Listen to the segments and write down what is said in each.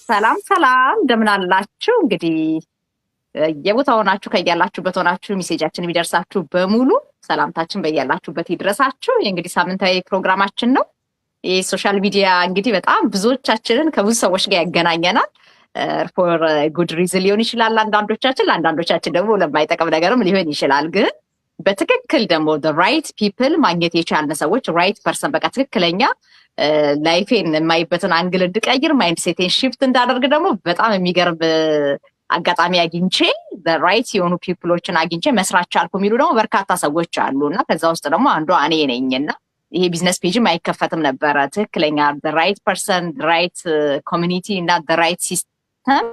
ሰላም ሰላም እንደምን አላችሁ? እንግዲህ የቦታው ሆናችሁ ከያላችሁበት ሆናችሁ ሜሴጃችን ቢደርሳችሁ በሙሉ ሰላምታችን በያላችሁበት ይድረሳችሁ። እንግዲህ ሳምንታዊ ፕሮግራማችን ነው። ይህ ሶሻል ሚዲያ እንግዲህ በጣም ብዙዎቻችንን ከብዙ ሰዎች ጋር ያገናኘናል። ፎር ጉድ ሪዝን ሊሆን ይችላል ለአንዳንዶቻችን ደግሞ ለማይጠቅም ነገርም ሊሆን ይችላል። ግን በትክክል ደግሞ ራይት ፒፕል ማግኘት የቻልን ሰዎች ራይት ፐርሰን በቃ ትክክለኛ ላይፌን የማይበትን አንግል እንድቀይር ማይንድ ሴቴን ሽፍት እንዳደርግ ደግሞ በጣም የሚገርም አጋጣሚ አግኝቼ ራይት የሆኑ ፒፕሎችን አግኝቼ መስራት ቻልኩ የሚሉ ደግሞ በርካታ ሰዎች አሉ እና ከዛ ውስጥ ደግሞ አንዷ እኔ ነኝ እና ይሄ ቢዝነስ ፔጅም አይከፈትም ነበረ ትክክለኛ ራይት ፐርሰን ራይት ኮሚኒቲ እና ራይት ሲስተም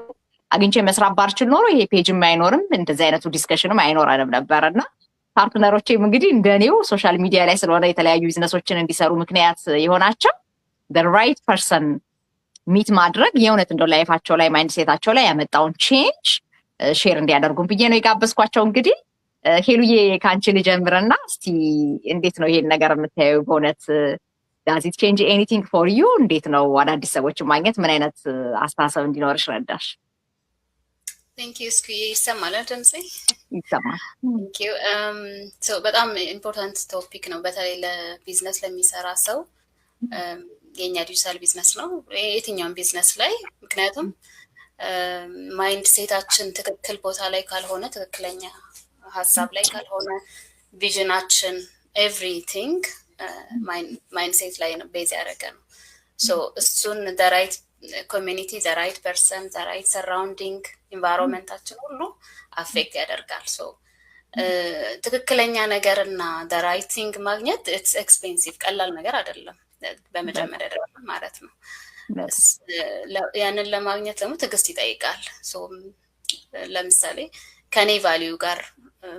አግኝቼ መስራት ባልችል ኖሮ ይሄ ፔጅም አይኖርም፣ እንደዚህ አይነቱ ዲስከሽንም አይኖረንም ነበር እና ፓርትነሮቼም እንግዲህ እንደኔው ሶሻል ሚዲያ ላይ ስለሆነ የተለያዩ ቢዝነሶችን እንዲሰሩ ምክንያት የሆናቸው ራይት ፐርሰን ሚት ማድረግ የእውነት እንደው ላይፋቸው ላይ ማይንድ ሴታቸው ላይ ያመጣውን ቼንጅ ሼር እንዲያደርጉን ብዬ ነው የጋበዝኳቸው። እንግዲህ ሄሉዬ ከአንቺ ልጀምርና እስቲ እንዴት ነው ይሄን ነገር የምታየው? በእውነት ዳዝ ኢት ቼንጅ ኤኒቲንግ ፎር ዩ? እንዴት ነው አዳዲስ ሰዎችን ማግኘት ምን አይነት አስተሳሰብ እንዲኖርሽ ረዳሽ? Thank you, Squee. ይሰማል ድምጼ? ይሰማል። Thank you. በጣም ኢምፖርታንት ቶፒክ ነው በተለይ ለቢዝነስ ለሚሰራ ሰው። የኛ ዲጂታል ቢዝነስ ነው የትኛውም ቢዝነስ ላይ፣ ምክንያቱም ማይንድ ሴታችን ትክክል ቦታ ላይ ካልሆነ፣ ትክክለኛ ሀሳብ ላይ ካልሆነ፣ ቪዥናችን ኤቭሪቲንግ ማይንድ ሴት ላይ ነው ቤዝ ያደረገ ነው። እሱን ራይት ኮሚኒቲ ራይት ፐርሰን ራይት ሰራውንዲንግ ኢንቫይሮንመንታችን ሁሉ አፌክት ያደርጋል። ትክክለኛ ነገር እና ራይቲንግ ማግኘት ኢትስ ኤክስፔንሲቭ፣ ቀላል ነገር አይደለም በመጀመሪያ ደረጃ ማለት ነው። ያንን ለማግኘት ደግሞ ትዕግስት ይጠይቃል። ለምሳሌ ከኔ ቫሊዩ ጋር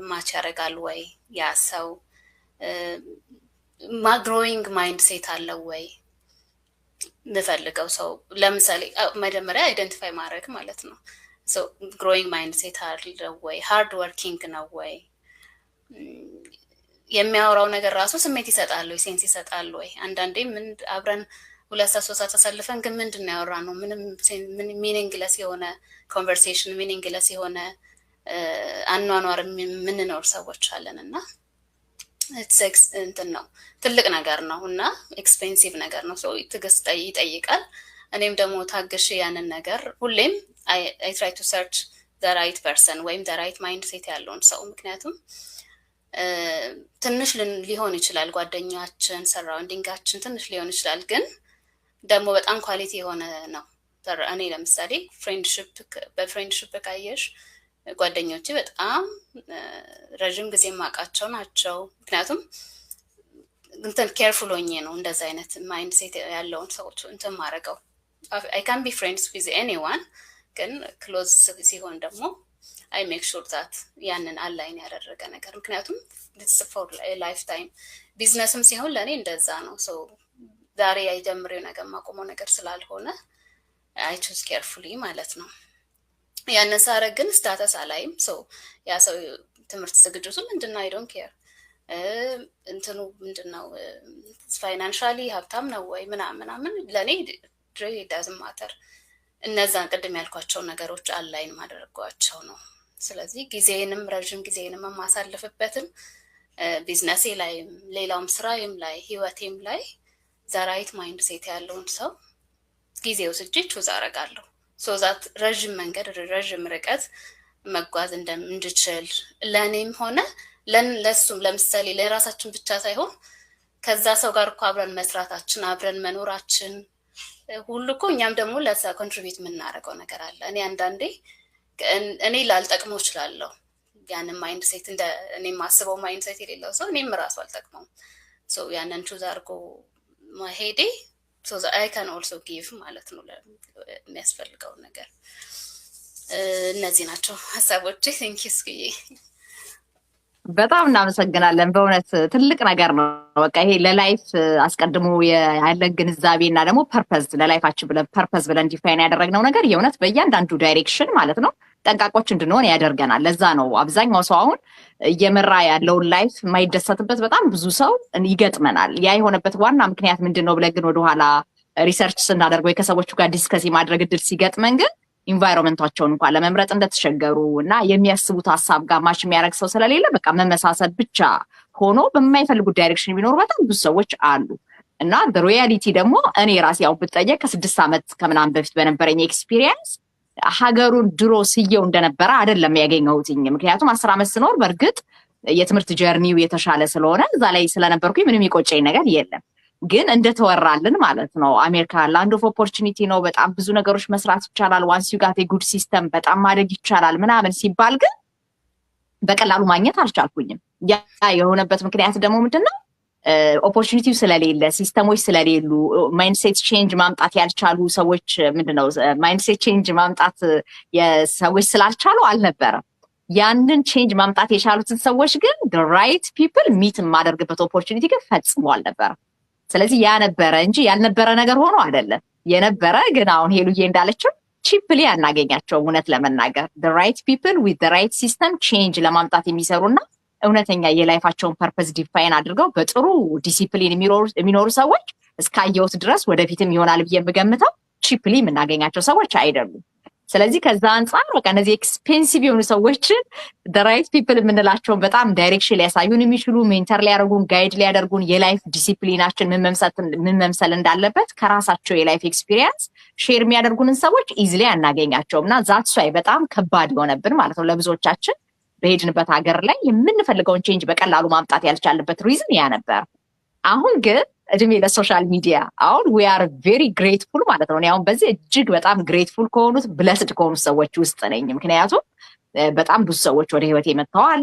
ማች ያደርጋል ወይ ያ ሰው? ግሮዊንግ ማይንድ ሴት አለው ወይ የምፈልገው ሰው? ለምሳሌ መጀመሪያ አይደንቲፋይ ማድረግ ማለት ነው። ግሮዊንግ ማይንድ ሴት አለው ወይ? ሃርድ ወርኪንግ ነው ወይ? የሚያወራው ነገር ራሱ ስሜት ይሰጣል ወይ? ሴንስ ይሰጣል ወይ? አንዳንዴ ምን አብረን 2-3 ተሰልፈን ግን ምንድን ነው ያወራ ነው ምንም ሚኒንግለስ የሆነ ኮንቨርሴሽን ሚኒንግለስ የሆነ አኗኗር የምንኖር ሰዎች አለን እና እንትን ነው ትልቅ ነገር ነው እና ኤክስፔንሲቭ ነገር ነው። ትዕግስት ይጠይቃል። እኔም ደግሞ ታግሽ ያንን ነገር ሁሌም አይ ትራይ ቱ ሰርች ራይት ፐርሰን ወይም ራይት ማይንድ ሴት ያለውን ሰው። ምክንያቱም ትንሽ ሊሆን ይችላል ጓደኛችን ሰራውንዲንጋችን ትንሽ ሊሆን ይችላል፣ ግን ደግሞ በጣም ኳሊቲ የሆነ ነው። እኔ ለምሳሌ በፍሬንድሽፕ ካየሽ ጓደኞቼ በጣም ረዥም ጊዜ የማውቃቸው ናቸው። ምክንያቱም እንትን ኬርፉል ሆኜ ነው እንደዛ አይነት ማይንድ ሴት ያለውን ሰዎች እንትን ማድረገው። አይ ካን ቢ ፍሬንድስ ዊዝ ኤኒዋን፣ ግን ክሎዝ ሲሆን ደግሞ አይ ሜክ ሹር ዛት ያንን አላይን ያደረገ ነገር፣ ምክንያቱም ፎር ላይፍ ታይም ቢዝነስም ሲሆን ለእኔ እንደዛ ነው። ዛሬ አይጀምሬው ነገር ማቆመው ነገር ስላልሆነ አይ ቹዝ ኬርፉሊ ማለት ነው። ያንን ሳረግ ግን ስታተስ አላይም። ያ ሰው ትምህርት ዝግጅቱ ምንድነው አይ ዶንት ኬር፣ እንትኑ ምንድነው ፋይናንሻሊ ሀብታም ነው ወይ ምናምን ለእኔ ዳዝንት ማተር። እነዛን ቅድም ያልኳቸው ነገሮች አላይን ማድረጓቸው ነው። ስለዚህ ጊዜንም ረዥም ጊዜንም የማሳልፍበትን ቢዝነሴ ላይም ሌላውም ስራዬም ላይ ህይወቴም ላይ ራይት ማይንድ ሴት ያለውን ሰው ጊዜ ወስጄ ቹዝ አደርጋለሁ። ዛት ረዥም መንገድ ረዥም ርቀት መጓዝ እንድችል ለእኔም ሆነ ለሱም። ለምሳሌ ለራሳችን ብቻ ሳይሆን ከዛ ሰው ጋር እኮ አብረን መስራታችን አብረን መኖራችን ሁሉ እኮ እኛም ደግሞ ለዛ ኮንትሪቢዩት የምናደርገው ነገር አለ። እኔ አንዳንዴ እኔ ላልጠቅመው እችላለሁ ያንን ማይንድ ሴት እንደ እኔ የማስበው ማይንድ ሴት የሌለው ሰው እኔም ራሱ አልጠቅመውም። ያንን ቹዝ አድርጎ መሄዴ አይ ካን ኦልሶ ጊቭ ማለት ነው የሚያስፈልገውን ነገር። እነዚህ ናቸው ሀሳቦቼ። ቴንክ ዩ ስኩዬ። በጣም እናመሰግናለን። በእውነት ትልቅ ነገር ነው። በቃ ይሄ ለላይፍ አስቀድሞ ያለን ግንዛቤ እና ደግሞ ፐርፐዝ ለላይፋችን ብለን ፐርፐዝ ብለን ዲፋይን ያደረግነው ነገር የእውነት በእያንዳንዱ ዳይሬክሽን ማለት ነው ጠንቃቆች እንድንሆን ያደርገናል። ለዛ ነው አብዛኛው ሰው አሁን እየመራ ያለውን ላይፍ የማይደሰትበት በጣም ብዙ ሰው ይገጥመናል። ያ የሆነበት ዋና ምክንያት ምንድን ነው ብለን ግን ወደኋላ ሪሰርች ስናደርግ ወይ ከሰዎቹ ጋር ዲስከስ የማድረግ እድል ሲገጥመን ግን ኢንቫይሮንመንታቸውን እንኳን ለመምረጥ እንደተቸገሩ እና የሚያስቡት ሀሳብ ጋር ማች የሚያደርግ ሰው ስለሌለ በቃ መመሳሰል ብቻ ሆኖ በማይፈልጉት ዳይሬክሽን ቢኖሩ በጣም ብዙ ሰዎች አሉ። እና ሪያሊቲ ደግሞ እኔ ራሴ ያው ብጠየቅ ከ6 ዓመት ከምናምን በፊት በነበረኝ ኤክስፒሪየንስ ሀገሩን ድሮ ስየው እንደነበረ አይደለም ያገኘሁትኝ። ምክንያቱም 10 ዓመት ስኖር በእርግጥ የትምህርት ጀርኒው የተሻለ ስለሆነ እዛ ላይ ስለነበርኩኝ ምንም ይቆጨኝ ነገር የለም። ግን እንደተወራልን ማለት ነው አሜሪካ ላንድ ኦፍ ኦፖርቹኒቲ ነው፣ በጣም ብዙ ነገሮች መስራት ይቻላል፣ ዋንስ ዩ ጋት ጉድ ሲስተም በጣም ማደግ ይቻላል ምናምን ሲባል ግን በቀላሉ ማግኘት አልቻልኩኝም። ያ የሆነበት ምክንያት ደግሞ ምንድነው? ኦፖርቹኒቲው ስለሌለ፣ ሲስተሞች ስለሌሉ፣ ማይንድሴት ቼንጅ ማምጣት ያልቻሉ ሰዎች ምንድነው ማይንድሴት ቼንጅ ማምጣት የሰዎች ስላልቻሉ አልነበረም። ያንን ቼንጅ ማምጣት የቻሉትን ሰዎች ግን ራይት ፒፕል ሚት የማደርግበት ኦፖርቹኒቲ ግን ፈጽሞ አልነበረም። ስለዚህ ያ ነበረ እንጂ ያልነበረ ነገር ሆኖ አይደለም። የነበረ ግን አሁን ሄሉዬ እንዳለችው ቺፕሊ አናገኛቸው። እውነት ለመናገር ራይት ፒፕል ዊዝ ራይት ሲስተም ቼንጅ ለማምጣት የሚሰሩና እውነተኛ የላይፋቸውን ፐርፐስ ዲፋይን አድርገው በጥሩ ዲሲፕሊን የሚኖሩ ሰዎች እስካየሁት ድረስ ወደፊትም ይሆናል ብዬ የምገምተው ቺፕሊ የምናገኛቸው ሰዎች አይደሉም። ስለዚህ ከዛ አንጻር በቃ እነዚህ ኤክስፔንሲቭ የሆኑ ሰዎችን ራይት ፒፕል የምንላቸውን በጣም ዳይሬክሽን ሊያሳዩን የሚችሉ ሜንተር ሊያደርጉን ጋይድ ሊያደርጉን የላይፍ ዲሲፕሊናችን ምን መምሰል እንዳለበት ከራሳቸው የላይፍ ኤክስፒሪየንስ ሼር የሚያደርጉንን ሰዎች ኢዝሊ አናገኛቸውም። እና ዛትስ ዋይ በጣም ከባድ የሆነብን ማለት ነው ለብዙዎቻችን በሄድንበት ሀገር ላይ የምንፈልገውን ቼንጅ በቀላሉ ማምጣት ያልቻልበት ሪዝን ያ ነበር። አሁን ግን እድሜ ለሶሻል ሚዲያ አሁን ዊ አር ቬሪ ግሬትፉል ማለት ነው። አሁን በዚህ እጅግ በጣም ግሬትፉል ከሆኑት ብለስድ ከሆኑት ሰዎች ውስጥ ነኝ። ምክንያቱም በጣም ብዙ ሰዎች ወደ ህይወቴ መጥተዋል።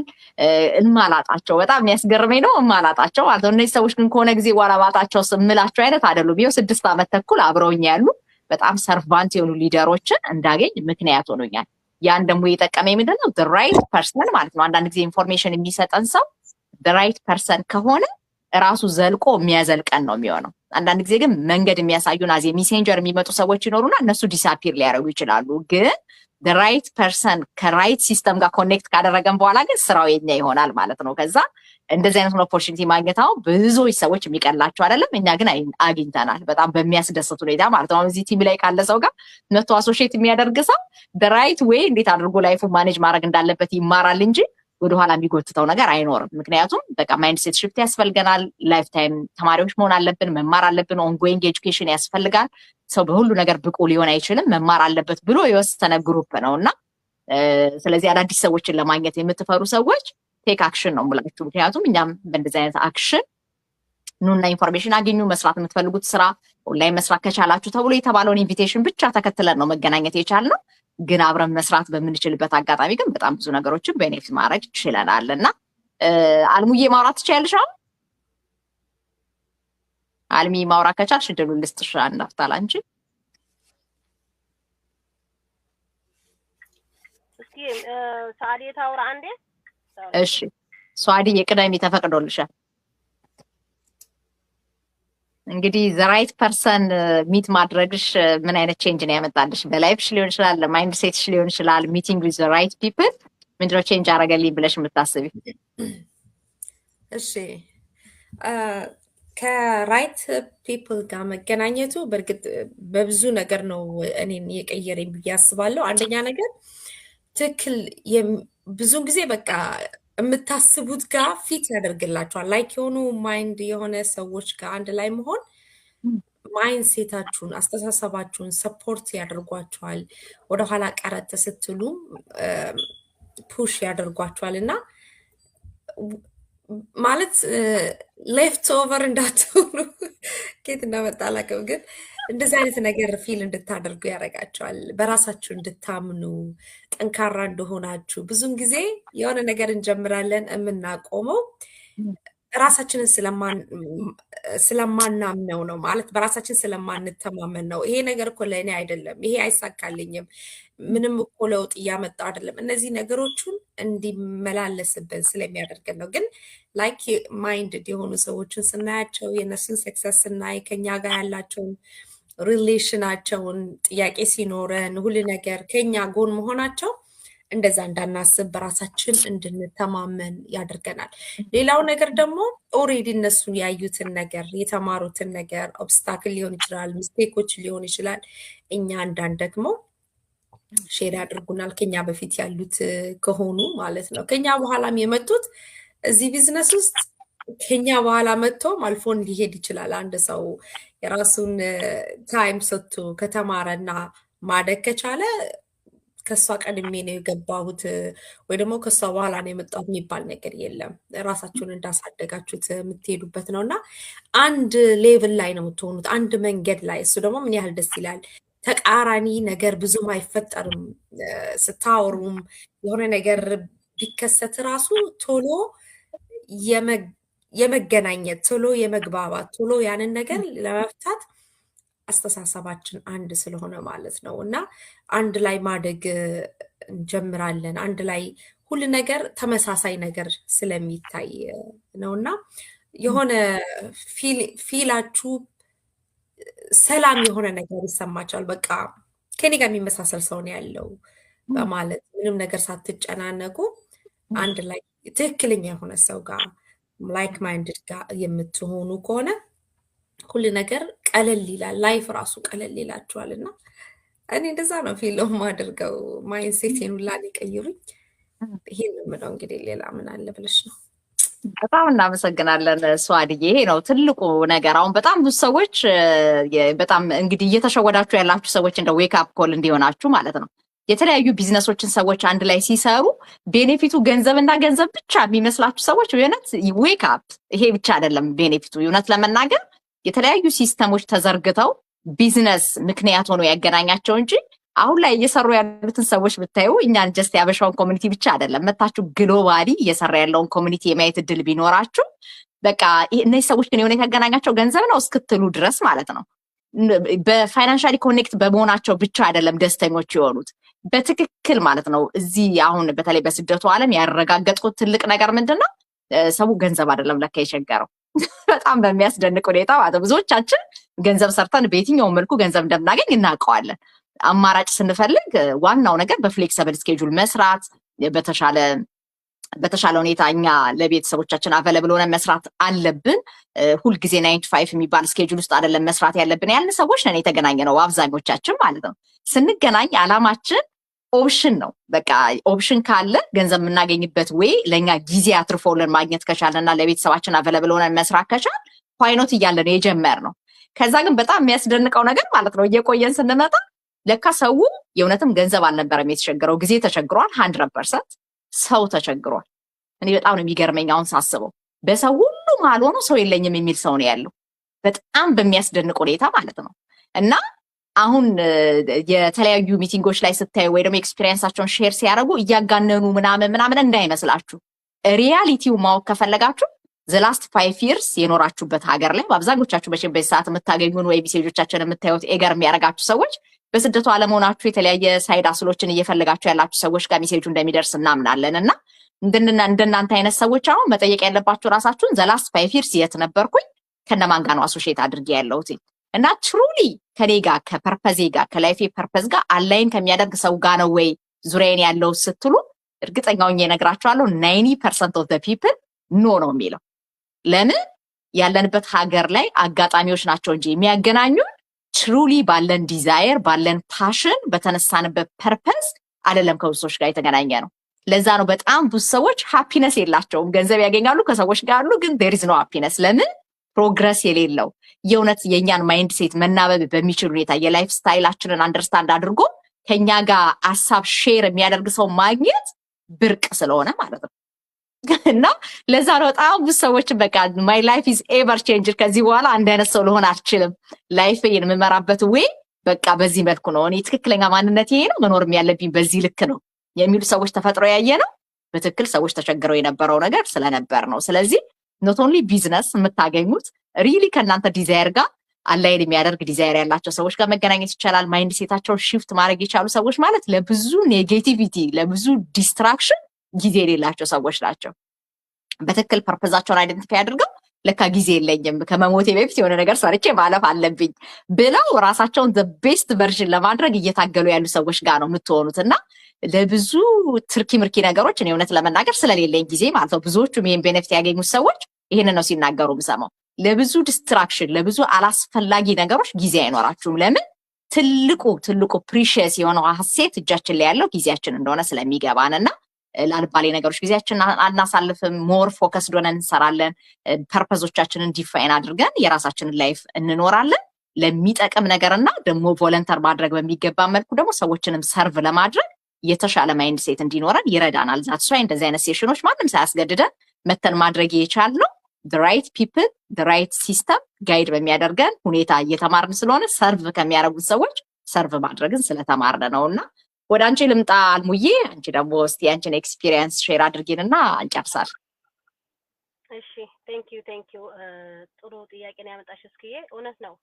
እማላጣቸው በጣም የሚያስገርመኝ ነው እማላጣቸው ማለት ነው። እነዚህ ሰዎች ግን ከሆነ ጊዜ በኋላ ባጣቸው ስምላቸው አይነት አይደሉም። ይኸው 6 ዓመት ተኩል አብረውኝ ያሉ በጣም ሰርቫንት የሆኑ ሊደሮችን እንዳገኝ ምክንያት ሆኖኛል። ያን ደግሞ የጠቀመኝ ምንድነው ራይት ፐርሰን ማለት ነው። አንዳንድ ጊዜ ኢንፎርሜሽን የሚሰጠን ሰው ራይት ፐርሰን ከሆነ ራሱ ዘልቆ የሚያዘልቀን ነው የሚሆነው። አንዳንድ ጊዜ ግን መንገድ የሚያሳዩን አዜ ሜሴንጀር የሚመጡ ሰዎች ይኖሩና እነሱ ዲሳፒር ሊያደርጉ ይችላሉ። ግን ራይት ፐርሰን ከራይት ሲስተም ጋር ኮኔክት ካደረገን በኋላ ግን ስራው የኛ ይሆናል ማለት ነው። ከዛ እንደዚህ አይነት ኦፖርቹኒቲ ማግኘት አሁን ብዙዎች ሰዎች የሚቀላቸው አይደለም። እኛ ግን አግኝተናል በጣም በሚያስደስት ሁኔታ ማለት ነው። እዚህ ቲም ላይ ካለ ሰው ጋር መቶ አሶሺየት የሚያደርግ ሰው ራይት ዌይ እንዴት አድርጎ ላይፉ ማኔጅ ማድረግ እንዳለበት ይማራል እንጂ ወደኋላ የሚጎትተው ነገር አይኖርም። ምክንያቱም በቃ ማይንድሴት ሽፍት ያስፈልገናል። ላይፍ ታይም ተማሪዎች መሆን አለብን፣ መማር አለብን። ኦንጎይንግ ኤጁኬሽን ያስፈልጋል። ሰው በሁሉ ነገር ብቁ ሊሆን አይችልም፣ መማር አለበት ብሎ የወሰነ ግሩፕ ነው እና ስለዚህ አዳዲስ ሰዎችን ለማግኘት የምትፈሩ ሰዎች ቴክ አክሽን ነው የምላችሁ። ምክንያቱም እኛም በእንደዚህ አይነት አክሽን ኑና ኢንፎርሜሽን አግኙ። መስራት የምትፈልጉት ስራ ኦንላይን መስራት ከቻላችሁ ተብሎ የተባለውን ኢንቪቴሽን ብቻ ተከትለን ነው መገናኘት የቻልነው። ግን አብረን መስራት በምንችልበት አጋጣሚ ግን በጣም ብዙ ነገሮችን ቤኔፊት ማድረግ ይችለናል። እና አልሙዬ ማውራት ትችያለሽ? አሁን አልሚ ማውራት ከቻልሽ እድሉን ልስጥሽ። እንዳፍታል አንቺ እስኪ ሳዲ ታውራ አንዴ። እሺ ሷዲ የቅዳሜ ተፈቅዶልሻል። እንግዲህ ራይት ፐርሰን ሚት ማድረግሽ ምን አይነት ቼንጅ ነው ያመጣልሽ? በላይፍሽ ሊሆን ይችላል፣ ለማይንድ ሴትሽ ሊሆን ይችላል። ሚቲንግ ዊዝ ራይት ፒፕል ምንድነው ቼንጅ አደረገልኝ ብለሽ የምታስቢ? እሺ ከራይት ፒፕል ጋር መገናኘቱ በእርግጥ በብዙ ነገር ነው እኔን የቀየረኝ ብዬ አስባለሁ። አንደኛ ነገር ትክክል ብዙ ጊዜ በቃ የምታስቡት ጋር ፊት ያደርግላችኋል። ላይክ የሆኑ ማይንድ የሆነ ሰዎች ጋር አንድ ላይ መሆን ማይንድ ሴታችሁን አስተሳሰባችሁን ሰፖርት ያደርጓችኋል። ወደኋላ ቀረት ስትሉ ፑሽ ያደርጓችኋል እና ማለት ሌፍት ኦቨር እንዳትሆኑ ኬት እንዳመጣ አላውቅም፣ ግን እንደዚህ አይነት ነገር ፊል እንድታደርጉ ያደርጋቸዋል። በራሳችሁ እንድታምኑ ጠንካራ እንደሆናችሁ። ብዙን ጊዜ የሆነ ነገር እንጀምራለን የምናቆመው ራሳችንን ስለማናምነው ነው። ማለት በራሳችን ስለማንተማመን ነው። ይሄ ነገር እኮ ለእኔ አይደለም፣ ይሄ አይሳካልኝም፣ ምንም እኮ ለውጥ እያመጣው አይደለም። እነዚህ ነገሮቹን እንዲመላለስብን ስለሚያደርገን ነው። ግን ላይክ ማይንድድ የሆኑ ሰዎችን ስናያቸው የነሱን ሰክሰስ ስናይ ከኛ ጋር ያላቸውን ሪሌሽናቸውን ጥያቄ ሲኖረን ሁሉ ነገር ከኛ ጎን መሆናቸው እንደዛ እንዳናስብ በራሳችን እንድንተማመን ያደርገናል። ሌላው ነገር ደግሞ ኦሬዲ እነሱን ያዩትን ነገር የተማሩትን ነገር ኦብስታክል ሊሆን ይችላል፣ ሚስቴኮች ሊሆን ይችላል። እኛ አንዳንድ ደግሞ ሼር ያደርጉናል ከኛ በፊት ያሉት ከሆኑ ማለት ነው። ከኛ በኋላም የመጡት እዚህ ቢዝነስ ውስጥ ከኛ በኋላ መጥቶም አልፎ ሊሄድ ይችላል። አንድ ሰው የራሱን ታይም ሰጥቶ ከተማረና ማደግ ከቻለ ከሷ ቀድሜ ነው የገባሁት ወይ ደግሞ ከሷ በኋላ ነው የመጣሁት የሚባል ነገር የለም። ራሳችሁን እንዳሳደጋችሁት የምትሄዱበት ነው እና አንድ ሌቭል ላይ ነው የምትሆኑት፣ አንድ መንገድ ላይ። እሱ ደግሞ ምን ያህል ደስ ይላል። ተቃራኒ ነገር ብዙም አይፈጠርም። ስታወሩም የሆነ ነገር ቢከሰት ራሱ ቶሎ የመገናኘት ቶሎ የመግባባት ቶሎ ያንን ነገር ለመፍታት አስተሳሰባችን አንድ ስለሆነ ማለት ነው እና አንድ ላይ ማደግ እንጀምራለን። አንድ ላይ ሁሉ ነገር ተመሳሳይ ነገር ስለሚታይ ነው እና የሆነ ፊላችሁ ሰላም የሆነ ነገር ይሰማቻል። በቃ ከኔ ጋር የሚመሳሰል ሰው ነው ያለው በማለት ምንም ነገር ሳትጨናነቁ አንድ ላይ ትክክለኛ የሆነ ሰው ጋር ላይክ ማይንድድ ጋር የምትሆኑ ከሆነ ሁሉ ነገር ቀለል ይላል። ላይፍ ራሱ ቀለል ይላችኋል እና እኔ እንደዛ ነው ፊልም አድርገው ማይንሴቴን ሁላ ሊቀይሩኝ። ይሄን የምለው እንግዲህ ሌላ ምን አለ ብለሽ ነው። በጣም እናመሰግናለን ስዋድዬ። ይሄ ነው ትልቁ ነገር። አሁን በጣም ብዙ ሰዎች በጣም እንግዲህ እየተሸወዳችሁ ያላችሁ ሰዎች እንደ ዌክ አፕ ኮል እንዲሆናችሁ ማለት ነው። የተለያዩ ቢዝነሶችን ሰዎች አንድ ላይ ሲሰሩ ቤኔፊቱ ገንዘብና ገንዘብ ብቻ የሚመስላችሁ ሰዎች እውነት ዌክ አፕ። ይሄ ብቻ አይደለም ቤኔፊቱ። እውነት ለመናገር የተለያዩ ሲስተሞች ተዘርግተው ቢዝነስ ምክንያት ሆኖ ያገናኛቸው እንጂ አሁን ላይ እየሰሩ ያሉትን ሰዎች ብታዩ እኛን ጀስት ያበሻውን ኮሚኒቲ ብቻ አይደለም መታችሁ ግሎባሊ እየሰራ ያለውን ኮሚኒቲ የማየት እድል ቢኖራችሁ በቃ እነዚህ ሰዎች ግን የሆነ ያገናኛቸው ገንዘብ ነው እስክትሉ ድረስ ማለት ነው። በፋይናንሻሊ ኮኔክት በመሆናቸው ብቻ አይደለም ደስተኞች የሆኑት በትክክል ማለት ነው። እዚህ አሁን በተለይ በስደቱ ዓለም ያረጋገጥኩት ትልቅ ነገር ምንድነው? ሰው ገንዘብ አይደለም ለካ የቸገረው። በጣም በሚያስደንቅ ሁኔታ ማለት በብዙዎቻችን ገንዘብ ሰርተን በየትኛው መልኩ ገንዘብ እንደምናገኝ እናውቀዋለን። አማራጭ ስንፈልግ ዋናው ነገር በፍሌክሲብል ስኬጁል መስራት፣ በተሻለ ሁኔታ እኛ ለቤተሰቦቻችን አቬለብል ሆነን መስራት አለብን። ሁልጊዜ 9 to 5 የሚባል ስኬጁል ውስጥ አይደለም መስራት ያለብን። ያልን ሰዎች ነን የተገናኘ ነው አብዛኞቻችን ማለት ነው። ስንገናኝ አላማችን ኦፕሽን ነው። በቃ ኦፕሽን ካለ ገንዘብ የምናገኝበት ወይ ለኛ ጊዜ አትርፎልን ማግኘት ከቻለና ለቤተሰባችን አቬለብል ሆነን መስራት ከቻል ፓይኖት እያለ ነው የጀመርነው። ከዛ ግን በጣም የሚያስደንቀው ነገር ማለት ነው እየቆየን ስንመጣ ለካ ሰው የእውነትም ገንዘብ አልነበረም የተቸገረው፣ ጊዜ ተቸግሯል። 100% ሰው ተቸግሯል። እኔ በጣም ነው የሚገርመኝ አሁን ሳስበው በሰው ሁሉ መሀል ሆኖ ሰው የለኝም የሚል ሰው ነው ያለው በጣም በሚያስደንቅ ሁኔታ ማለት ነው። እና አሁን የተለያዩ ሚቲንጎች ላይ ስታዩ ወይ ደግሞ ኤክስፒሪየንሳቸውን ሼር ሲያደርጉ እያጋነኑ ምናምን እንዳይመስላችሁ። ሪያሊቲው ማወቅ ከፈለጋችሁ the last 5 years የኖራችሁበት ሀገር ላይ በአብዛኞቻችሁ በዚህ ሰዓት የምታገኙን ወይ ሜሴጆቻችንን የምታዩት ኤገር የሚያደርጋችሁ ሰዎች በስደቱ ዓለም ሆናችሁ የተለያየ ሳይድ አስሎችን እየፈለጋችሁ ያላችሁ ሰዎች ጋር ሜሴጁ እንደሚደርስ እናምናለን። እና እንደናንተ አይነት ሰዎች አሁን መጠየቅ ያለባችሁ ራሳችሁን the last 5 years የት ነበርኩኝ፣ ከነማን ጋር ነው አሶሺየት አድርጌ ያለሁት እና ትሩሊ ከኔ ጋር ከፐርፐዜ ጋር ከላይፌ ፐርፐዝ ጋር አላይን ከሚያደርግ ሰው ጋር ነው ወይ ዙሪያዬን ያለው ስትሉ እርግጠኛው እነግራችኋለሁ 90% of the people ኖ ነው የሚለው። ለምን? ያለንበት ሀገር ላይ አጋጣሚዎች ናቸው እንጂ የሚያገናኙን ትሩሊ ባለን ዲዛየር ባለን ፓሽን በተነሳንበት ፐርፐዝ አይደለም ከሰዎች ጋር የተገናኘ ነው። ለዛ ነው በጣም ብዙ ሰዎች ሃፒነስ የላቸውም። ገንዘብ ያገኛሉ ከሰዎች ጋር አሉ፣ ግን there is no happiness። ለምን? ፕሮግረስ የሌለው የእውነት የኛን ማይንድ ሴት መናበብ በሚችል ሁኔታ የላይፍ ስታይላችንን አንደርስታንድ አድርጎ ከኛ ጋር ሀሳብ ሼር የሚያደርግ ሰው ማግኘት ብርቅ ስለሆነ ማለት ነው። እና ለዛ ነው በጣም ብዙ ሰዎች በቃ ማይ ላይፍ ኢዝ ኤቨር ቼንጅድ፣ ከዚህ በኋላ አንድ አይነት ሰው ልሆን አልችልም፣ ላይፍ የምመራበት ወይ በቃ በዚህ መልኩ ነው፣ እኔ ትክክለኛ ማንነት ይሄ ነው፣ መኖርም ያለብኝ በዚህ ልክ ነው የሚሉ ሰዎች ተፈጥሮ ያየ ነው። በትክክል ሰዎች ተቸግረው የነበረው ነገር ስለነበር ነው። ስለዚህ ኖት ኦንሊ ቢዝነስ የምታገኙት ሪሊ ከእናንተ ዲዛይር ጋር አላይን የሚያደርግ ዲዛይር ያላቸው ሰዎች ጋር መገናኘት ይቻላል። ማይንድ ሴታቸውን ሽፍት ማድረግ የቻሉ ሰዎች ማለት ለብዙ ኔጌቲቪቲ ለብዙ ዲስትራክሽን ጊዜ የሌላቸው ሰዎች ናቸው። በትክክል ፐርፐዛቸውን አይደንቲፋይ አድርገው ለካ ጊዜ የለኝም ከመሞቴ በፊት የሆነ ነገር ሰርቼ ማለፍ አለብኝ ብለው ራሳቸውን ዘ ቤስት ቨርዥን ለማድረግ እየታገሉ ያሉ ሰዎች ጋር ነው የምትሆኑት። እና ለብዙ ትርኪ ምርኪ ነገሮች እኔ እውነት ለመናገር ስለሌለኝ ጊዜ ማለት ነው ብዙዎቹም ይሄን ቤኔፊት ያገኙት ሰዎች ይሄንን ነው ሲናገሩ የምሰማው። ለብዙ ዲስትራክሽን ለብዙ አላስፈላጊ ነገሮች ጊዜ አይኖራችሁም። ለምን? ትልቁ ፕሪሺየስ የሆነው ሀሴት እጃችን ላይ ያለው ጊዜያችን እንደሆነ ስለሚገባንና ላልባሌ ነገሮች ጊዜያችንን አናሳልፍም። ሞር ፎከስድ ሆነን እንሰራለን። ፐርፐዞቻችንን ዲፋይን አድርገን የራሳችንን ላይፍ እንኖራለን። ለሚጠቅም ነገርና ደግሞ ቮለንተር ማድረግ በሚገባ መልኩ ደግሞ ሰዎችንም ሰርቭ ለማድረግ የተሻለ ማይንድ ሴት እንዲኖረን ይረዳናል። ዛትስ ዋይ እንደዚህ አይነት ሴሽኖች ማንም ሳያስገድደን መተን ማድረግ የቻልነው the right people the right system ጋይድ በሚያደርገን ሁኔታ እየተማርን ስለሆነ ሰርቭ ከሚያደርጉት ሰዎች ሰርቭ ማድረግን ስለተማርን ነውና ወደ አንቺ ልምጣ አልሙዬ። አንቺ ደግሞ እስቲ አንቺን ኤክስፒሪየንስ ሼር አድርጊንና እንጨርሳለን። እሺ ቴንክ ዩ ጥሩ ጥያቄ ነው ያመጣሽ እስኪዬ። እውነት ነው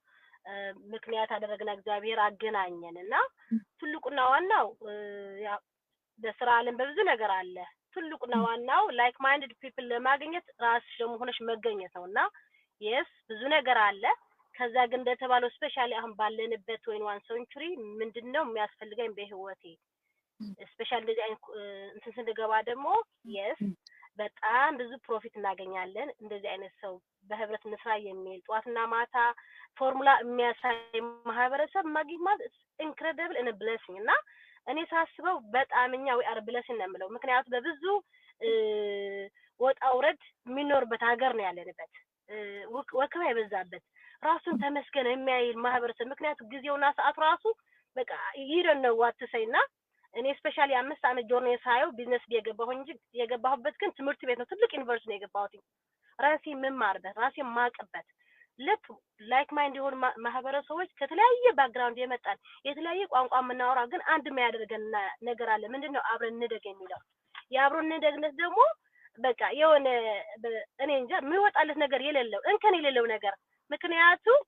ምክንያት አደረግና እግዚአብሔር አገናኘንና ትልቁና ዋናው ያ በስራ ዓለም በብዙ ነገር አለ። ትልቁና ዋናው ላይክ ማይንድድ ፒፕል ለማግኘት ራስሽ ደግሞ ሆነሽ መገኘት ነውና የስ ብዙ ነገር አለ። ከዛ ግን እንደተባለው ስፔሻሊ አሁን ባለንበት 21 ሴንቹሪ ምንድነው የሚያስፈልገኝ በህይወቴ ስፔሻሊ እንደዚህ አይነት እንትን ስንገባ ደግሞ የስ በጣም ብዙ ፕሮፊት እናገኛለን። እንደዚህ አይነት ሰው በህብረት እንስራ የሚል ጧትና ማታ ፎርሙላ የሚያሳይ ማህበረሰብ ማግኘት ማለት ኢንክሬዲብል and blessing እና እኔ ሳስበው በጣም እኛ we are blessing ነው የምለው። ምክንያቱም በብዙ ወጣ ውረድ የሚኖርበት ሀገር ነው ያለንበት። ወከባ የበዛበት ራሱን ተመስገን የሚያይል ማህበረሰብ። ምክንያቱም ጊዜውና ሰዓቱ ራሱ በቃ ይሄን ነው ዋትሰይና እኔ ስፔሻሊ 5 አመት ጆርኒ ሳየው ቢዝነስ የገባሁ እንጂ የገባሁበት ግን ትምህርት ቤት ነው። ትልቅ ዩኒቨርሲቲ ነው የገባሁት። ራሴ መማርበት ራሴ ማቀበት ልክ ላይክ ማይንድ የሆኑ ማህበረሰቦች ከተለያየ ባክግራውንድ የመጣን የተለያየ ቋንቋ የምናወራ ግን አንድ የሚያደርገን ነገር አለ። ምንድነው? አብረን እንደግ የሚለው። የአብረን እንደግነት ደግሞ በቃ የሆነ እኔ እንጃ የሚወጣለት ነገር የሌለው እንከን የሌለው ነገር። ምክንያቱም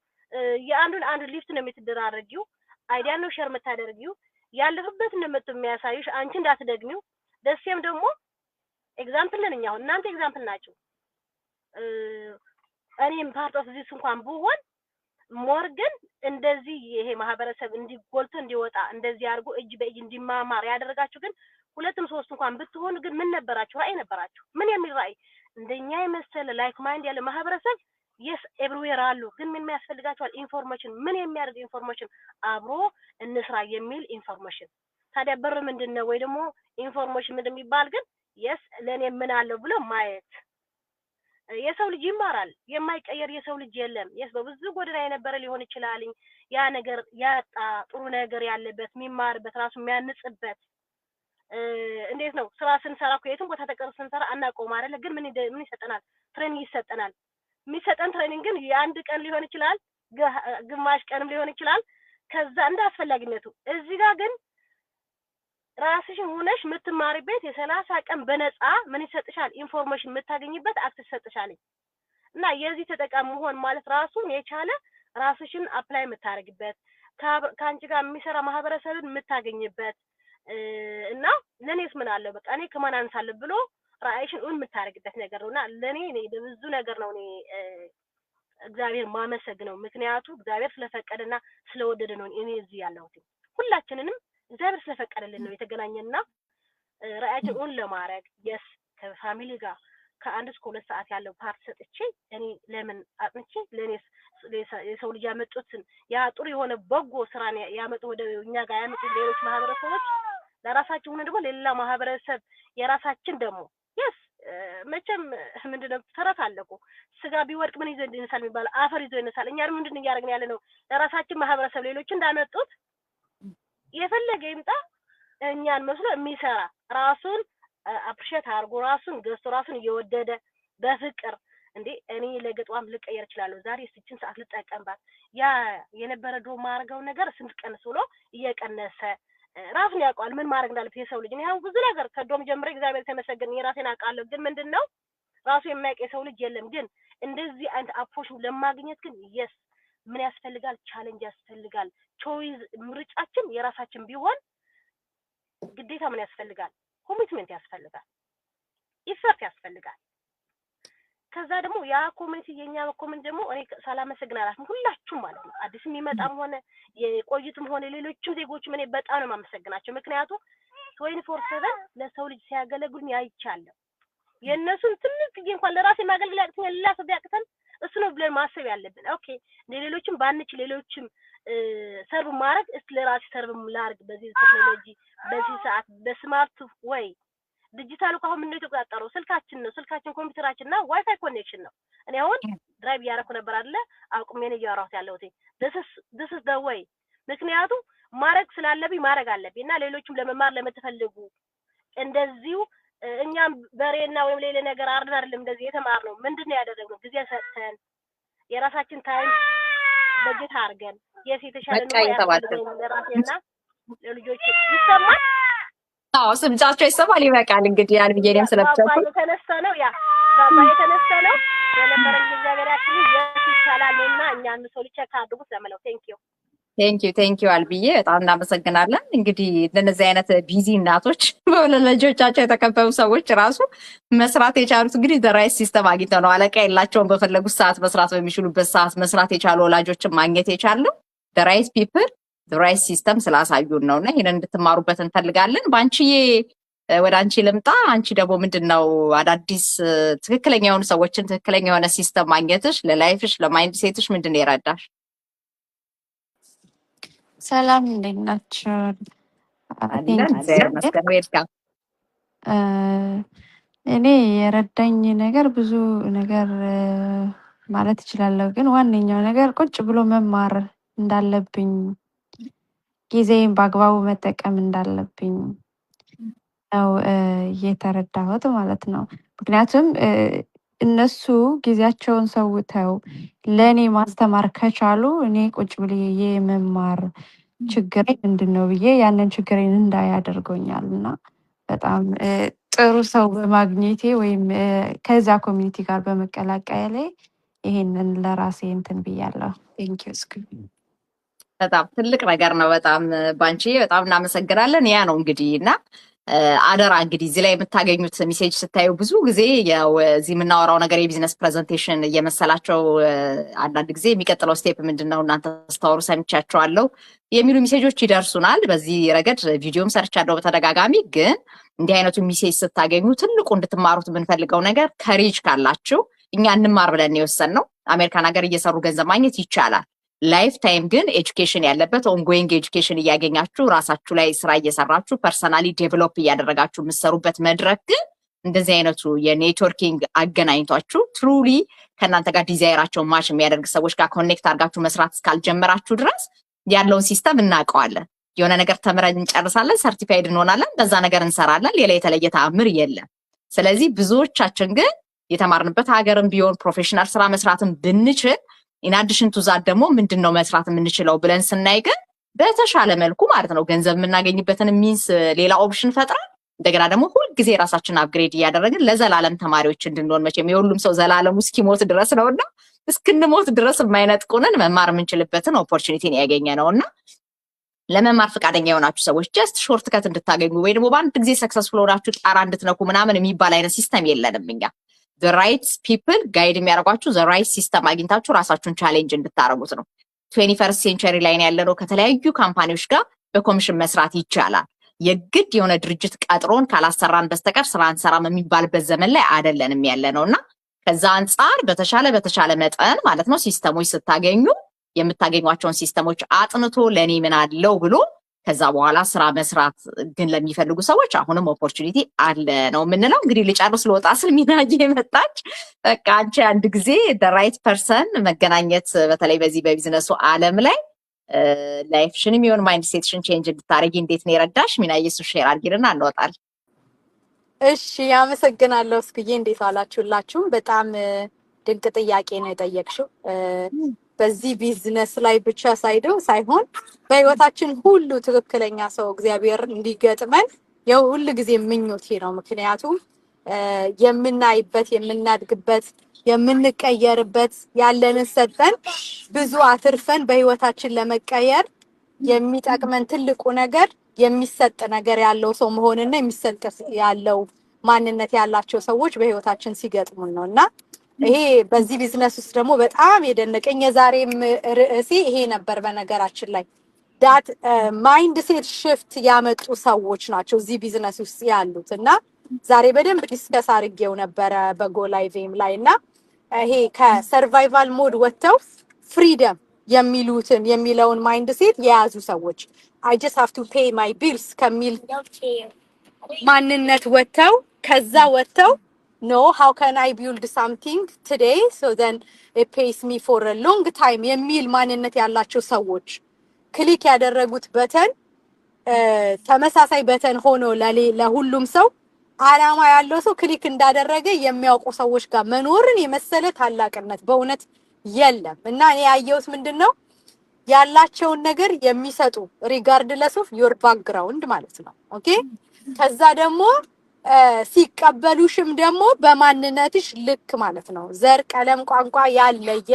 የአንዱን አንዱ ሊፍት ነው የምትደራረጊው፣ አይዲያ ነው ሼር የምታደርጊው፣ ያለፈበት እንደመጡ የሚያሳዩሽ አንቺ እንዳትደግሚው። ደስም ደግሞ ኤግዛምፕል ነኝ። አሁን እናንተ ኤግዛምፕል ናችሁ። እኔም ፓርት ኦፍ ዚስ እንኳን ብሆን ሞርገን እንደዚህ ይሄ ማህበረሰብ እንዲጎልቶ እንዲወጣ እንደዚህ አድርጎ እጅ በእጅ እንዲማማር ያደረጋችሁ ግን ሁለቱም ሶስት እንኳን ብትሆኑ ግን ምን ነበራችሁ? ራዕይ ነበራችሁ። ምን የሚል ራዕይ? እንደኛ የመሰለ ላይክ ማይንድ ያለ ማህበረሰብ የስ ኤቭሪዌር አሉ። ግን ምን የሚያስፈልጋቸዋል? ኢንፎርሜሽን። ምን የሚያደርግ ኢንፎርሜሽን? አብሮ እንስራ የሚል ኢንፎርሜሽን። ታዲያ ብር ምንድነው ወይ ደግሞ ኢንፎርሜሽን ምንድን የሚባል ግን የስ ለኔ ምን አለው ብሎ ማየት። የሰው ልጅ ይማራል። የማይቀየር የሰው ልጅ የለም። የስ በብዙ ጎዳና የነበረ ሊሆን ይችላል። ያ ነገር ያጣ ጥሩ ነገር ያለበት የሚማርበት ራሱ የሚያንጽበት እንዴት ነው? ስራ ስንሰራ እኮ የትም ቦታ ተቀር ስንሰራ አናቆም አይደለ? ግን ምን ይሰጠናል? ትሬኒንግ ይሰጠናል። የሚሰጠን ትሬኒንግ ግን የአንድ ቀን ሊሆን ይችላል፣ ግማሽ ቀንም ሊሆን ይችላል። ከዛ እንደ አስፈላጊነቱ እዚህ ጋር ግን ራስሽን ሆነሽ የምትማሪበት የ30 ቀን በነፃ ምን ይሰጥሻል? ኢንፎርሜሽን የምታገኝበት አክሰስ ይሰጥሻል። እና የዚህ ተጠቃሚ መሆን ማለት ራሱን የቻለ ራስሽን አፕላይ የምታደርግበት ከአንቺ ጋር የሚሰራ ማህበረሰብን የምታገኝበት እና ለኔስ ምን አለው በቃ እኔ ከማን አንሳለሁ ብሎ ራዕይሽን የምታደርግበት ነገር ነውና ለኔ በብዙ ነገር ነው እኔ እግዚአብሔር ማመሰግነው። ምክንያቱም እግዚአብሔር ስለፈቀደና ስለወደደ ነው እኔ እዚህ ያለሁት። ሁላችንንም እግዚአብሔር ስለፈቀደልን ነው የተገናኘንና ራዕያችንን ለማድረግ የስ ከፋሚሊ ጋር ከአንድ እስከ 2 ሰዓት ያለው ፓርት ሰጥቼ እኔ ለምን አጥንቼ ለኔስ የሰው ልጅ ያመጡትን ያ ጥሩ የሆነ በጎ ስራ ያመጡ ወደ እኛ ጋር ያመጡ ሌሎች ማህበረሰቦች ለራሳቸው ሆነ ደግሞ ሌላ ማህበረሰብ የራሳችን ደግሞ የስ መቼም ምንድነው ተረት አለቁ ስጋ ቢወድቅ ምን ይዘ እንድንሳል የሚባል አፈር ይዞ ይነሳል። እኛ ምንድነው ያደረግን ያለ ነው ለራሳችን ማህበረሰብ ሌሎች እንዳመጡት የፈለገ ይምጣ እኛን መስሎ የሚሰራ ራሱን አፕሪሼት አድርጎ ራሱን ገዝቶ ራሱን እየወደደ በፍቅር እንዴ እኔ ለገጧም ልቀየር ይችላል ዛሬ 6 ሰዓት ልጠቀምባት ያ የነበረ ዶ ማርገው ነገር ስንት ቀንስ ብሎ እየቀነሰ ራሱን ያውቃል ምን ማድረግ እንዳለበት የሰው ልጅ ነው። ብዙ ነገር ከዶም ጀምሮ እግዚአብሔር ተመሰገነ የራሴን አውቃለሁ። ግን ምንድነው ራሱ የማይቀር የሰው ልጅ የለም። ግን እንደዚህ አንድ አፕሮች ለማግኘት ግን የስ ምን ያስፈልጋል? ቻሌንጅ ያስፈልጋል። ቾይስ ምርጫችን የራሳችን ቢሆን ግዴታ ምን ያስፈልጋል? ኮሚትመንት ያስፈልጋል። ኢፈርት ያስፈልጋል። ከዛ ደግሞ ያ ኮሚኒቲ የኛ ኮሚኒቲ ደግሞ እኔ ሳላመሰግናላችሁ ሁላችሁም ማለት ነው አዲስ የሚመጣም ሆነ የቆይቱም ሆነ ሌሎችም ዜጎችም እኔ በጣም ነው ማመሰግናቸው። ምክንያቱም 24/7 ለሰው ልጅ ሲያገለግሉኝ አይቻለሁ። የእነሱን ትንሽ ጊዜ እንኳን ለራሴ ማገልገል ያቅተኛል ሌላ ሰው ቢያቅተን እሱ ነው ብለን ማሰብ ያለብን። ኦኬ ለሌሎችም ባንች ሌሎችም ሰርቭ ማድረግ እስቲ ለራሴ ሰርቭ ላድርግ በዚህ ቴክኖሎጂ በዚህ ሰዓት በስማርት ወይ ዲጂታል እኮ አሁን ምን የተቆጣጠረው ስልካችን ኮምፒውተራችን እና ዋይፋይ ኮኔክሽን ነው። እኔ አሁን ድራይቭ እያደረኩ ነበር አይደለ አቁሜ ነው እያወራሁት ያለሁት። this is the way ምክንያቱም ማድረግ ስላለብኝ ማድረግ አለብኝ እና ሌሎችም ለመማር ለምትፈልጉ እንደዚሁ እኛም በሬና ወይም ሌላ ነገር አይደለም እንደዚህ የተማርነው ምንድነው ያደረግነው ጊዜ ሰጥተን የራሳችን ታይም በጀት አድርገን የተሻለ ነው ያለው ለራሴና ለልጆች ይሰማል። አዎ ስምጫቸው ይሰማል። ይበቃል እንግዲህ አልብዬንም ስለብቻችሁ የተነሳ ነው ያ ባባ የተነሳ ነው የነበረን እግዚአብሔራችን ይሰላልና እኛን ሰው ልቸካ አድርጉ ስለማለው ቴንክ ዩ አልብዬ በጣም እናመሰግናለን። እንግዲህ እንደነዚህ አይነት ቢዚ እናቶች በልጆቻቸው የተከበቡ ሰዎች ራሱ መስራት የቻሉት እንግዲህ ዘራይት ሲስተም አግኝተው ነው። አለቃ የላቸውም። በፈለጉት ሰዓት መስራት በሚችሉበት ሰዓት መስራት የቻሉ ወላጆችን ማግኘት የቻለው ዘራይት ፒፕል ዘራይት ሲስተም ስላሳዩን ነውና ይሄንን እንድትማሩበት እንፈልጋለን። ባንቺዬ ወደ አንቺ ልምጣ። አንቺ ደግሞ ምንድነው አዳዲስ ትክክለኛ የሆኑ ሰዎችን ትክክለኛ የሆነ ሲስተም ማግኘትሽ ለላይፍሽ ለማይንድ ሴትሽ ምንድነው የረዳሽ? ሰላም እንዴት ናችሁ? እኔ የረዳኝ ነገር ብዙ ነገር ማለት እችላለሁ፣ ግን ዋነኛው ነገር ቁጭ ብሎ መማር እንዳለብኝ ጊዜን በአግባቡ መጠቀም እንዳለብኝ ነው የተረዳሁት ማለት ነው። ምክንያቱም እነሱ ጊዜያቸውን ሰውተው ለእኔ ማስተማር ከቻሉ እኔ ቁጭ ብዬ መማር ችግሬ ምንድነው ብዬ ያንን ችግሬን እንዳያደርገኛል እና በጣም ጥሩ ሰው በማግኘቴ ወይም ከዛ ኮሚኒቲ ጋር በመቀላቀሌ ይሄንን ለራሴ እንትን ብያለሁ። ቴንክ ዩ እስኩ በጣም ትልቅ ነገር ነው። በጣም ባንቺ በጣም እናመሰግናለን። ያ ነው እንግዲህ እና አደራ እንግዲህ እዚህ ላይ የምታገኙት ሜሴጅ ስታዩ ብዙ ጊዜ ያው እዚህ የምናወራው ነገር የቢዝነስ ፕሬዘንቴሽን እየመሰላቸው አንዳንድ ጊዜ የሚቀጥለው ስቴፕ ምንድነው እናንተ ስታወሩ ሰምቻቸዋለሁ የሚሉ ሜሴጆች ይደርሱናል። በዚህ ረገድ ቪዲዮም ሰርቻለሁ በተደጋጋሚ። ግን እንዲህ አይነቱ ሜሴጅ ስታገኙ ትልቁ እንድትማሩት የምንፈልገው ነገር ከሬጅ ካላችሁ እኛ እንማር ብለን የወሰንነው አሜሪካን ሀገር እየሰሩ ገንዘብ ማግኘት ይቻላል። ላይፍ ታይም ግን ኤጁኬሽን ያለበት ኦንጎይንግ ኤጁኬሽን እያገኛችሁ ራሳችሁ ላይ ስራ እየሰራችሁ ፐርሰናሊ ዴቨሎፕ እያደረጋችሁ የምትሰሩበት መድረክ ግን እንደዚህ አይነቱ የኔትወርኪንግ አገናኝቷችሁ ትሩሊ ከእናንተ ጋር ዲዛይራቸውን ማች የሚያደርግ ሰዎች ጋር ኮኔክት አድርጋችሁ መስራት እስካልጀመራችሁ ድረስ ያለውን ሲስተም እናውቀዋለን። የሆነ ነገር ተምረን እንጨርሳለን፣ ሰርቲፋይድ እንሆናለን፣ በዛ ነገር እንሰራለን። ሌላ የተለየ ተአምር የለም። ስለዚህ ብዙዎቻችን ግን የተማርንበት ሀገርም ቢሆን ፕሮፌሽናል ስራ መስራትን ብንችል ኢንአዲሽን ቱ ዛት ደግሞ ምንድነው መስራት የምንችለው ብለን ስናይ ግን በተሻለ መልኩ ማለት ነው ገንዘብ የምናገኝበትን ሚንስ ሌላ ኦፕሽን ፈጥረን እንደገና ደግሞ ሁልጊዜ ራሳችንን አፕግሬድ እያደረግን ለዘላለም ተማሪዎች እንድንሆን መቼም የሁሉም ሰው ዘላለሙ እስኪሞት ድረስ ነውና እስክንሞት ድረስ የማይነጥቁንን መማር የምንችልበትን ኦፖርቹኒቲን ያገኘ ነውና ለመማር ፈቃደኛ የሆናችሁ ሰዎች ጀስት ሾርት ከት እንድታገኙ ወይ ደግሞ በአንድ ጊዜ ሰክሰስፉል ሆናችሁ ጣራ እንድትነኩ ምናምን የሚባል አይነት ሲስተም የለንም እኛ። the right people ጋይድ የሚያደርጓችሁ the right system አግኝታችሁ ራሳችሁን ቻሌንጅ እንድታረጉት ነው። 21st century ላይ ያለነው ከተለያዩ ካምፓኒዎች ጋር በኮሚሽን መስራት ይቻላል። የግድ የሆነ ድርጅት ቀጥሮን ካላሰራን በስተቀር ስራ አንሰራም የሚባልበት ዘመን ላይ አይደለንም ያለነውና ከዛ አንፃር በተሻለ መጠን ማለት ነው ሲስተሞች ስታገኙ የምታገኟቸውን ሲስተሞች አጥንቶ ለኔ ምን አለው ብሎ ከዛ በኋላ ስራ መስራት ግን ለሚፈልጉ ሰዎች አሁንም ኦፖርቹኒቲ አለ ነው የምንለው። እንግዲህ ልጨርስ ልወጣ ስል ሚናጅ የመጣች በቃ አንቺ አንድ ጊዜ the right person መገናኘት በተለይ በዚህ በቢዝነሱ ዓለም ላይ ላይፍሽንም ይሁን ማይንድ ሴትሽን ቼንጅ እንድታረጊ እንዴት ነው የረዳሽ? ሚናዬ እሱ ሼር አድርጊልና እንወጣለን። እሺ አመሰግናለሁ እስኩዬ። እንዴት ዋላችሁላችሁ? በጣም ድንቅ ጥያቄ ነው የጠየቅሽው። በዚህ ቢዝነስ ላይ ብቻ ሳይሆን በህይወታችን ሁሉ ትክክለኛ ሰው እግዚአብሔር እንዲገጥመን የሁሉ ጊዜ ምኞቴ ነው። ምክንያቱም የምናይበት የምናድግበት የምንቀየርበት ያለንን ሰጠን ብዙ አትርፈን በህይወታችን ለመቀየር የሚጠቅመን ትልቁ ነገር የሚሰጥ ነገር ያለው ሰው መሆንና የሚሰጥ ያለው ማንነት ያላቸው ሰዎች በህይወታችን ሲገጥሙን ነውና ይሄ በዚህ ቢዝነስ ውስጥ ደግሞ በጣም የደነቀኝ የዛሬም ርዕሴ ይሄ ነበር። በነገራችን ላይ ዳት ማይንድ ሴት ሽፍት ያመጡ ሰዎች ናቸው እዚህ ቢዝነስ ውስጥ ያሉት እና ዛሬ በደንብ ዲስከስ አድርጌው ነበረ በጎ ላይቭም ላይ እና ይሄ ከሰርቫይቫል ሞድ ወጥተው ፍሪደም የሚለውን ማይንድ ሴት የያዙ ሰዎች I just have to pay my bills ከሚል ማንነት ወጥተው ከዛ ወጥተው no how can I build something today so then it pays me for a long time የሚል ማንነት ያላቸው ሰዎች ክሊክ ያደረጉት በተን ተመሳሳይ በተን ሆኖ ለሁሉም ሰው አላማ ያለው ሰው ክሊክ እንዳደረገ የሚያውቁ ሰዎች ጋር መኖርን የመሰለ ታላቅነት በእውነት የለም እና እኔ ያየሁት ምንድነው ያላቸውን ነገር የሚሰጡ regardless of your background ማለት ነው ኦኬ ከዛ ደግሞ ሲቀበሉሽም ደግሞ በማንነትሽ ልክ ማለት ነው ዘር ቀለም ቋንቋ ያለየ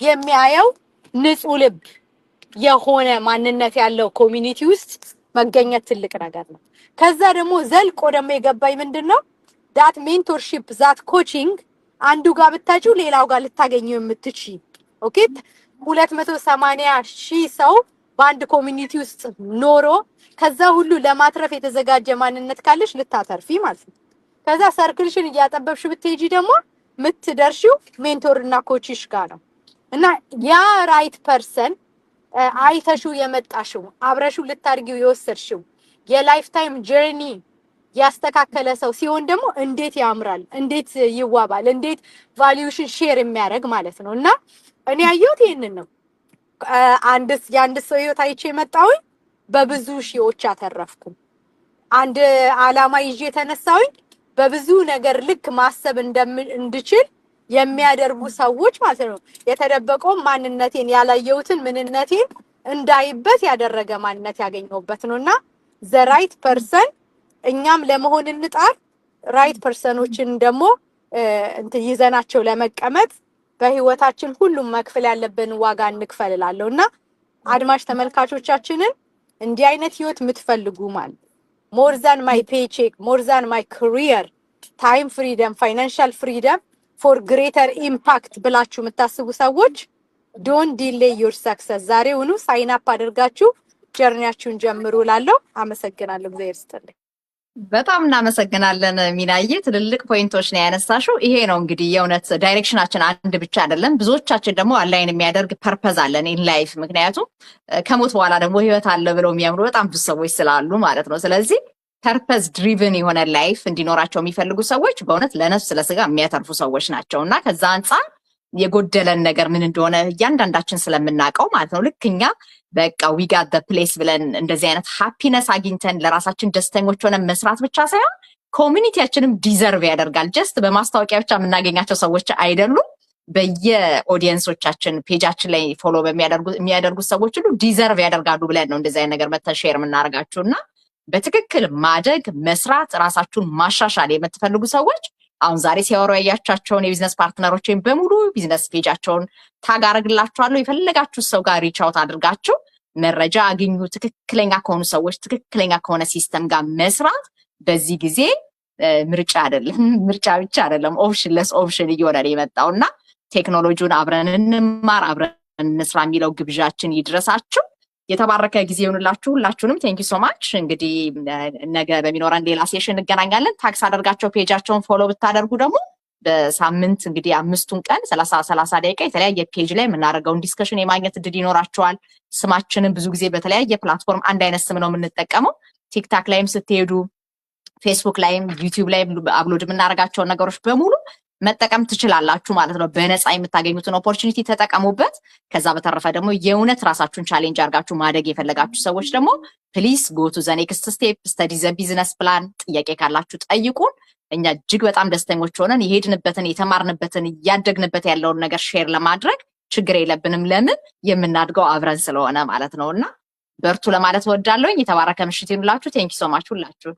የሚያየው ንጹህ ልብ የሆነ ማንነት ያለው ኮሚኒቲ ውስጥ መገኘት ትልቅ ነገር ነው ከዛ ደግሞ ዘልቆ ደግሞ የገባይ ምንድነው that mentorship that coaching አንዱ ጋር ብታጪው ሌላው ጋር ልታገኙ የምትቺ ኦኬ 280,000 ሰው በአንድ ኮሚኒቲ ውስጥ ኖሮ ከዛ ሁሉ ለማትረፍ የተዘጋጀ ማንነት ካለሽ ልታተርፊ ማለት ነው ከዛ ሰርክልሽን ያጠበብሽ ብትሄጂ ደግሞ ምትደርሺው ሜንቶርና ኮችሽ ጋር ነው እና ያ ራይት ፐርሰን አይተሽው የመጣሽው አብረሽው ልታርጊው የወሰድሽው የላይፍ ታይም ጀርኒ ያስተካከለ ሰው ሲሆን ደግሞ እንዴት ያምራል እንዴት ይዋባል እንዴት ቫልዩሽን ሼር የሚያደርግ ማለት ነው እና እኔ ያየሁት ይሄንን ነው አንድ ሰው ህይወት አይቼ መጣሁኝ በብዙ ሺዎች አተረፍኩ አንድ አላማ ይዤ ተነሳሁኝ በብዙ ነገር ልክ ማሰብ እንድችል የሚያደርጉ ሰዎች ማለት ነው የተደበቀው ማንነቴን ያላየሁትን ምንነቴን እንዳይበት ያደረገ ማንነት ያገኘውበት ነውና the right person እኛም ለመሆን እንጣር ራይት ፐርሰኖችን ደግሞ ይዘናቸው ለመቀመጥ በህይወታችን ሁሉም መክፈል ያለብን ዋጋ እንክፈልላለውና አድማጭ ተመልካቾቻችንን እንዲህ አይነት ህይወት የምትፈልጉ ማለት more than my paycheck more than my career time freedom financial freedom for greater impact ብላችሁ የምታስቡ ሰዎች don't delay your success ዛሬውኑ ሳይን አፕ አድርጋችሁ ጀርኒያችሁን ጀምሩ ላለው አመሰግናለሁ እግዚአብሔር ይስጥልኝ በጣም እናመሰግናለን ሚናዬ ትልልቅ ፖይንቶች ነው ያነሳሽው ይሄ ነው እንግዲህ የእውነት ዳይሬክሽናችን አንድ ብቻ አይደለም ብዙዎቻችን ደግሞ አላይን የሚያደርግ ፐርፐዝ አለን ኢን ላይፍ ምክንያቱም ከሞት በኋላ ደግሞ ህይወት አለ ብለው የሚያምኑ በጣም ብዙ ሰዎች ስላሉ ማለት ነው ስለዚህ ፐርፐዝ ድሪቭን የሆነ ላይፍ እንዲኖራቸው የሚፈልጉ ሰዎች በእውነት ለነፍስ ለስጋ የሚያተርፉ ሰዎች ናቸውና ከዛ አንፃር የጎደለን ነገር ምን እንደሆነ እያንዳንዳችን ስለምናቀው ማለት ነው ልክኛ በቃ we got the place ብለን እንደዚህ አይነት ሃፒነስ አግኝተን ለራሳችን ደስተኞች ሆነን መስራት ብቻ ሳይሆን ኮሚኒቲያችንም ዲዘርቭ ያደርጋል ጀስት በማስታወቂያ ብቻ የምናገኛቸው ሰዎች አይደሉም በየኦዲየንሶቻችን ፔጃችን ላይ ፎሎ የሚያደርጉ ሰዎች ሁሉ ዲዘርቭ ያደርጋሉ ብለን ነው እንደዚህ አይነት ነገር መተሼር የምናደርጋችሁና በትክክል ማደግ መስራት ራሳችሁን ማሻሻል የምትፈልጉ ሰዎች አሁን ዛሬ ሲያወሩ ያያቻቸውን የቢዝነስ ፓርትነሮችን በሙሉ ቢዝነስ ፔጃቸውን ታግ አድርግላችኋለሁ የፈለጋችሁ ሰው ጋር ሪች አውት አድርጋችሁ መረጃ አግኙ ትክክለኛ ከሆኑ ሰዎች ትክክለኛ ከሆነ ሲስተም ጋር መስራት በዚህ ጊዜ ምርጫ አይደለም ምርጫ ብቻ አይደለም ኦፕሽንለስ ኦፕሽን እየሆነ ነው የመጣውና ቴክኖሎጂውን አብረን እንማር አብረን እንስራ የሚለው ግብዣችን ይድረሳችሁ የተባረከ ጊዜ ይሁንላችሁ ሁላችሁንም ቴንክ ዩ ሶ ማች እንግዲህ ነገ በሚኖረን ሌላ ሴሽን እንገናኛለን ታክስ አደርጋቸው ፔጃቸውን ፎሎ ብታደርጉ ደግሞ በሳምንት እንግዲህ 5 ቀን 30 ደቂቃ የተለያየ ፔጅ ላይ የምናደርገውን ዲስከሽን የማግኘት እድል ይኖራችኋል ስማችንን ብዙ ጊዜ በተለያየ ፕላትፎርም አንድ አይነት ስም ነው የምንጠቀመው ቲክታክ ላይም ስትሄዱ ፌስቡክ ላይም ዩቲዩብ ላይም አፕሎድ የምናደርጋቸው ነገሮች በሙሉ መጠቀም ትችላላችሁ ማለት ነው በነፃ የምታገኙትን ኦፖርቹኒቲ ተጠቀሙበት ከዛ በተረፈ ደግሞ የእውነት ራሳችሁን ቻሌንጅ አድርጋችሁ ማደግ የፈለጋችሁ ሰዎች ደግሞ ፕሊዝ ጎ ቱ ዘ ኔክስት ስቴፕ ስተዲ ዘ ቢዝነስ ፕላን ጥያቄ ካላችሁ ጠይቁን እኛ እጅግ በጣም ደስተኞች ሆነን የሄድንበትን የተማርንበትን ያደግንበት ያለውን ነገር ሼር ለማድረግ ችግር የለብንም ለምን የምናድገው አብረን ስለሆነ ማለት ነውና በርቱ ለማለት ወዳለሁኝ የተባረከ ምሽት ይሁንላችሁ ቴንክ ዩ ሶ ማች ሁላችሁ